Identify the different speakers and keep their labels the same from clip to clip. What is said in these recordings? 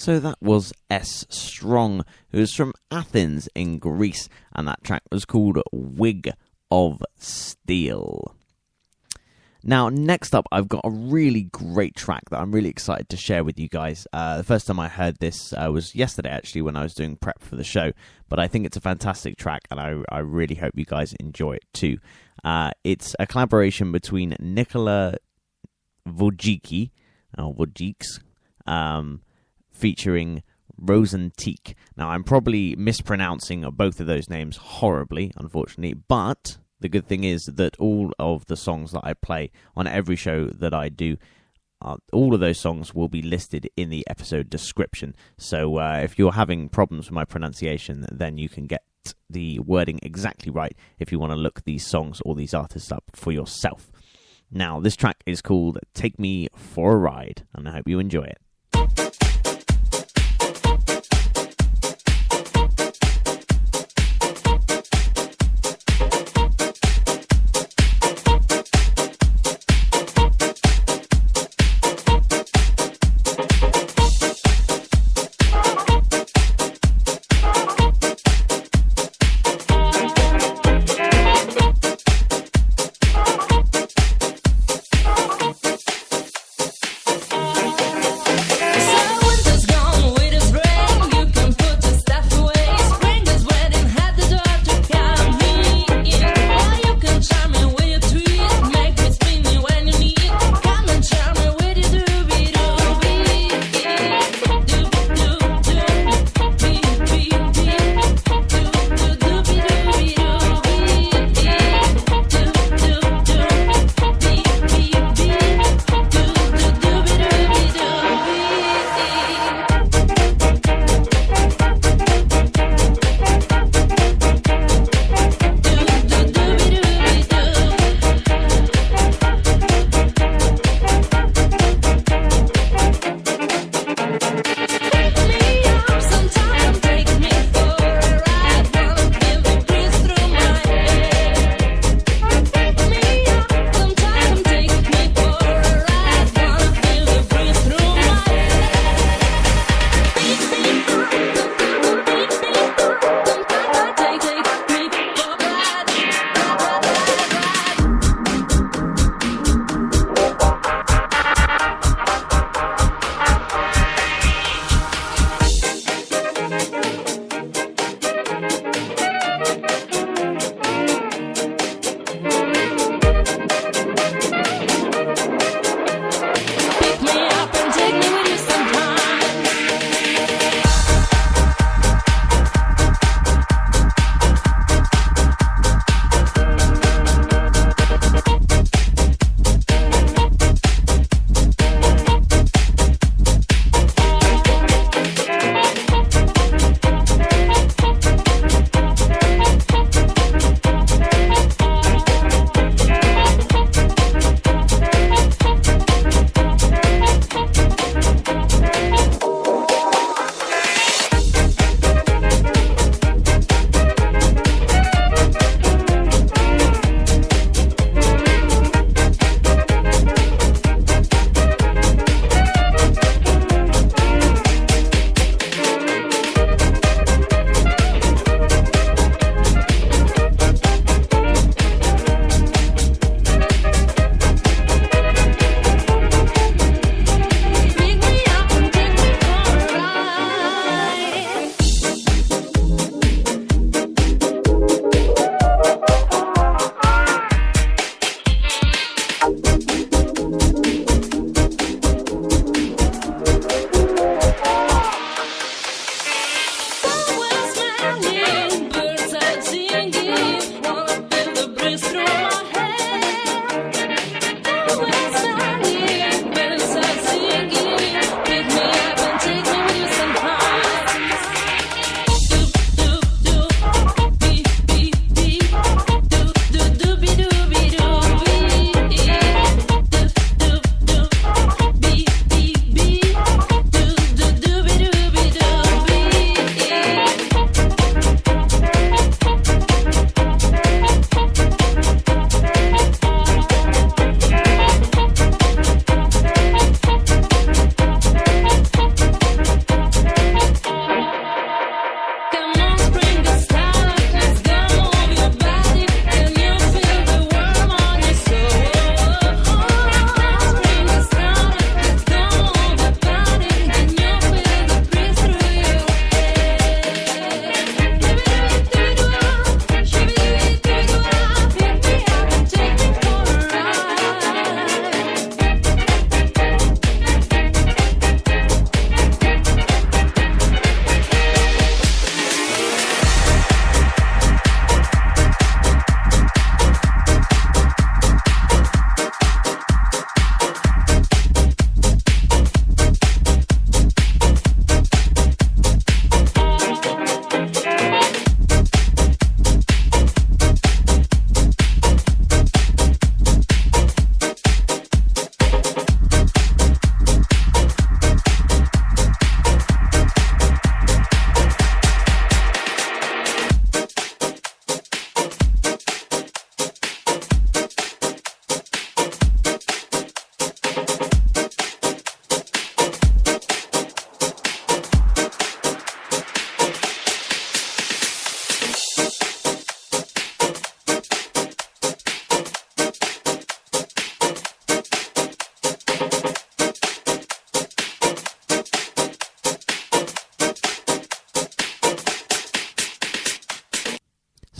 Speaker 1: So that was S. Strong, who's from Athens in Greece, and that track was called Wig of Steel. Now, next up, I've got a really great track that I'm really excited to share with you guys. The first time I heard this was yesterday, actually, when I was doing prep for the show, but I think it's a fantastic track, and I really hope you guys enjoy it too. It's a collaboration between Nikola Wojcicki, featuring Rosenteek. Now, I'm probably mispronouncing both of those names horribly, unfortunately, but the good thing is that all of the songs that I play on every show that I do, all of those songs will be listed in the episode description. So if you're having problems with my pronunciation, then you can get the wording exactly right if you want to look these songs or these artists up for yourself. Now, this track is called Take Me for a Ride, and I hope you enjoy it.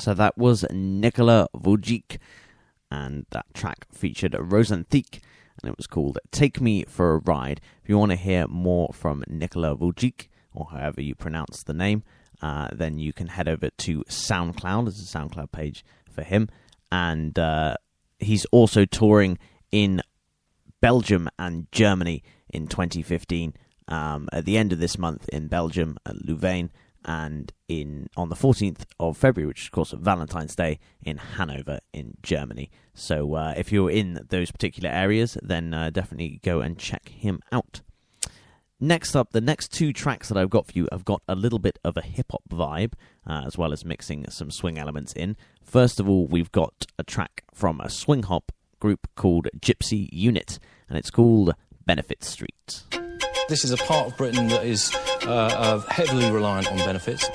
Speaker 1: So that was Nikola Vujic, and that track featured Rosanthik, and it was called Take Me for a Ride. If you want to hear more from Nikola Vujic, or however you pronounce the name, then you can head over to SoundCloud. There's a SoundCloud page for him, and he's also touring in Belgium and Germany in 2015, at the end of this month in Belgium at Louvain, and on the 14th of February, which is of course Valentine's Day, in Hanover in Germany. So if you're in those particular areas, then definitely go and check him out. Next up, the next two tracks that I've got for you have got a little bit of a hip-hop vibe, as well as mixing some swing elements in. First of all, we've got a track from a swing hop group called Gypsy Unit, and it's called Benefit Street.
Speaker 2: This is a part of Britain that is heavily reliant on benefits,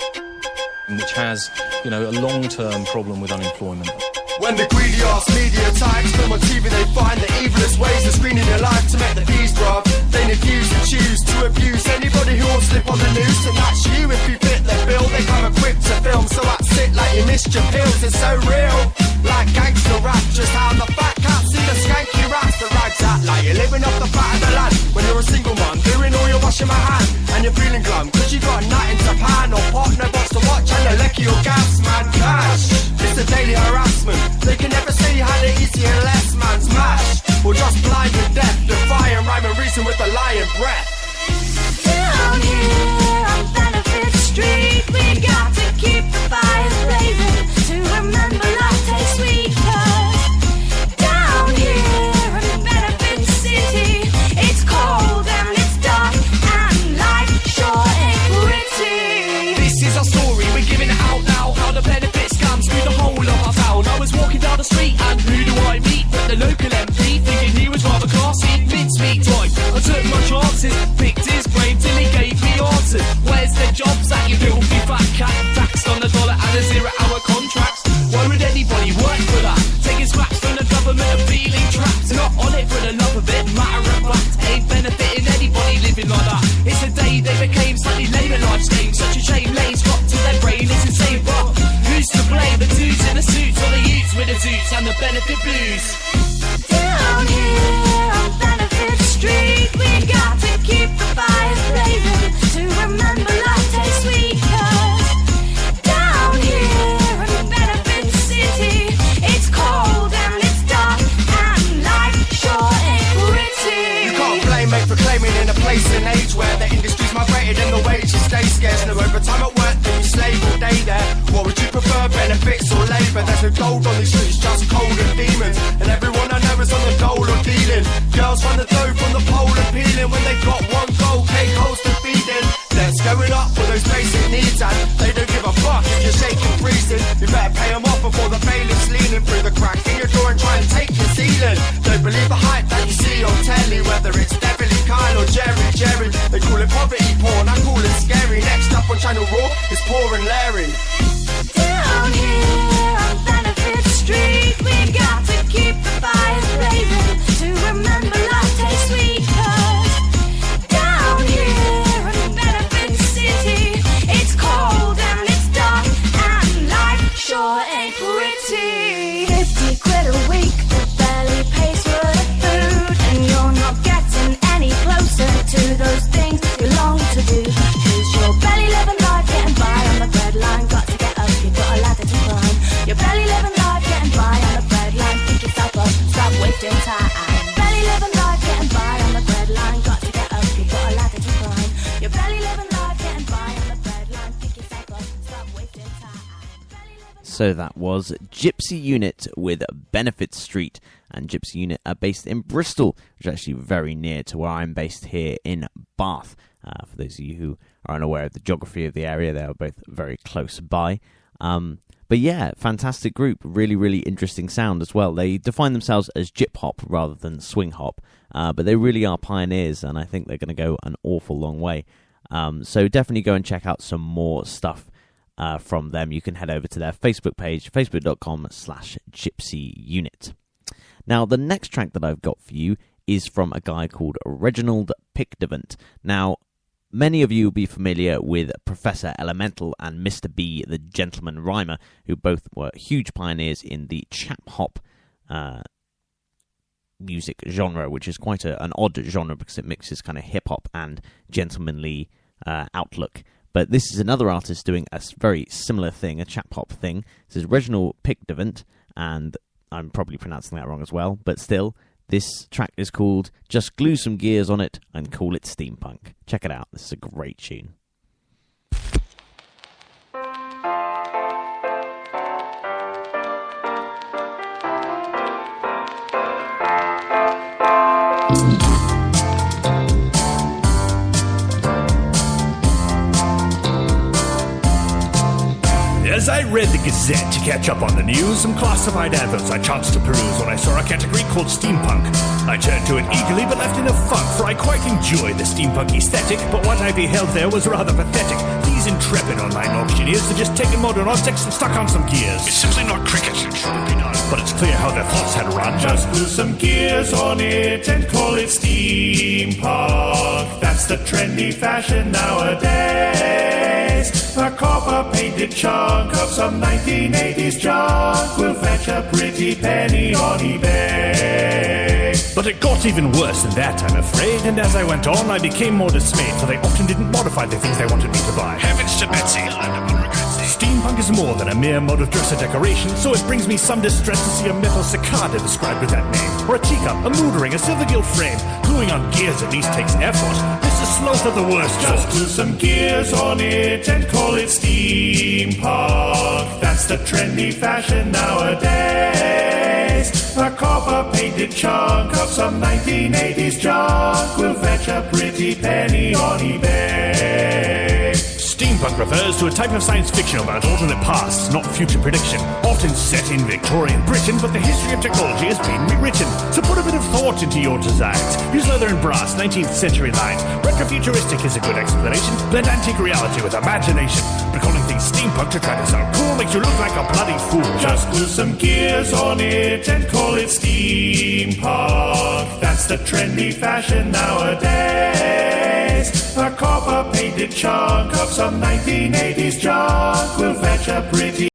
Speaker 2: which has, a long-term problem with unemployment.
Speaker 3: When the greedy ass media attacks them on TV, they find the evilest ways of screening your life to make the fees drop. They abuse and choose to abuse anybody who will slip on the noose, and that's you if you fit their bill. They come equipped to film, so that's it like you missed your pills. It's so real, like gangster rap, just how the fat cats see the skanky rats. The rags act like you're living off the fat of the land. When you're a single man, doing all your washing my hand, and you're feeling glum, cause you got a nut in Japan, or pot, no box to watch, and a lecky or gas, man, cash. It's a daily harassment. They can never see how the easy and less man's mash, or just blind and deaf, defying rhyme and reason with a lying breath.
Speaker 4: Down here on Benefit Street, we got to keep the fires blazing to remember life tastes sweet. 'Cause down here in Benefit City, it's cold and it's dark and life sure ain't pretty.
Speaker 5: This is our story, we're giving it out now, how the benefits scams through the whole of our town. I was walking down the street and who do I meet but the local MP, thinking he was rather classy. Mincemeat time, I took my chances, picked his brain till he gave me answers. Where's the jobs at you filthy fat cat? Taxed on the dollar and a 0-hour contracts. Why would anybody work for that? Taking scraps from the government and feeling trapped. Not on it for the love of it, matter of fact, ain't benefiting anybody living like that. It's the day they became slightly lame in life's game. Such a shame, lays got to their brain, it's insane. But who's to blame? The dudes in the suits, or the youths with the suits and the benefit blues?
Speaker 4: Down here on Benefit Street, we got to keep the fires blazing to remember life tastes sweet. 'Cause down here in Benefit City, it's cold and it's dark and life sure ain't pretty.
Speaker 3: You can't blame mate for claiming in a place and age where the industry's migrated and the wages stay scarce. No overtime at work, then you slave all day there. What would you prefer, benefits or labour? There's no gold on these streets, just cold and demons. And everyone I know is on the dole or dealing. Girls find the dough from the pole and peeling. When they got one goal, cake holes to feeding. Debt's going up for those basic needs, and they don't give a fuck if you're shaking, freezing. You better pay them off before the bailiff's leaning through the crack in your door and try and take your ceiling. Don't believe the hype that you see on telly, whether it's Beverly, Kyle or Jerry. They call it poverty porn, I call it scary. Next up on Channel Raw is Poor and Larry.
Speaker 4: Down here on Benefit Street, we got to keep the fires blazing to remember life tastes sweet. 'Cause down here in Benefit City, it's cold and it's dark and life sure ain't pretty. 50 quid a week that barely pays for the food, and you're not getting any closer to those things you long to do. 'Cause your belly living life, getting by on the breadline, got to get up, you've got a ladder to climb. Your belly living life, getting by on the breadline, pick yourself up, stop wasting time. Belly living life, getting by on the breadline, got to get up, you've got a ladder to climb. Your belly living life, getting by on the breadline, pick yourself up, stop wasting time.
Speaker 1: So that was Gypsy Unit with Benefit Street, and Gypsy Unit are based in Bristol, which is actually very near to where I'm based here in Bath. For those of you who are unaware of the geography of the area, they are both very close by. But yeah, fantastic group, really, really interesting sound as well. They define themselves as gyp hop rather than swing hop, but they really are pioneers, and I think they're going to go an awful long way. So definitely go and check out some more stuff from them. You can head over to their Facebook page, facebook.com/gypsyunit. Now, the next track that I've got for you is from a guy called Reginald Picdevant. Now, Many of you will be familiar with Professor Elemental and Mr. B, the Gentleman Rhymer, who both were huge pioneers in the chap-hop music genre, which is quite an odd genre because it mixes kind of hip-hop and gentlemanly outlook. But this is another artist doing a very similar thing, a chap-hop thing. This is Reginald Picdevant, and I'm probably pronouncing that wrong as well, but still, this track is called Just Glue Some Gears on It and Call It Steampunk. Check it out, this is a great tune.
Speaker 6: As I read the Gazette to catch up on the news, some classified adverts I chanced to peruse when I saw a category called steampunk. I turned to it eagerly but left in a funk, for I quite enjoy the steampunk aesthetic, but what I beheld there was rather pathetic. These intrepid online auctioneers are just taking modern objects and stuck on some gears. It's simply not cricket, it shouldn't be done, but it's clear how their thoughts had run. Just glue some gears on it and call it steampunk. That's the trendy fashion nowadays. A copper-painted chunk of some 1980s junk will fetch a pretty penny on eBay. But it got even worse than that, I'm afraid, and as I went on, I became more dismayed, for they often didn't modify the things they wanted me to buy. Heavens to Betsy, I never regret it. Steampunk is more than a mere mode of dress or decoration, so it brings me some distress to see a metal cicada described with that name, or a teacup, a mood ring, a silver gilt frame. Gluing on gears at least takes effort. This is sloth of the worst. Just glue some gears on it and call it steampunk. That's the trendy fashion nowadays. A copper-painted chunk of some 1980s junk will fetch a pretty penny on eBay. Steampunk refers to a type of science fiction about alternate pasts, not future prediction. Often set in Victorian Britain, but the history of technology has been rewritten. So put a bit of thought into your designs. Use leather and brass, 19th century lines. Retrofuturistic is a good explanation. Blend antique reality with imagination. But calling things steampunk to try to sound cool makes you look like a bloody fool. Just glue some gears on it and call it steampunk. That's the trendy fashion nowadays. A copper-painted chunk of some 1980s junk will fetch a pretty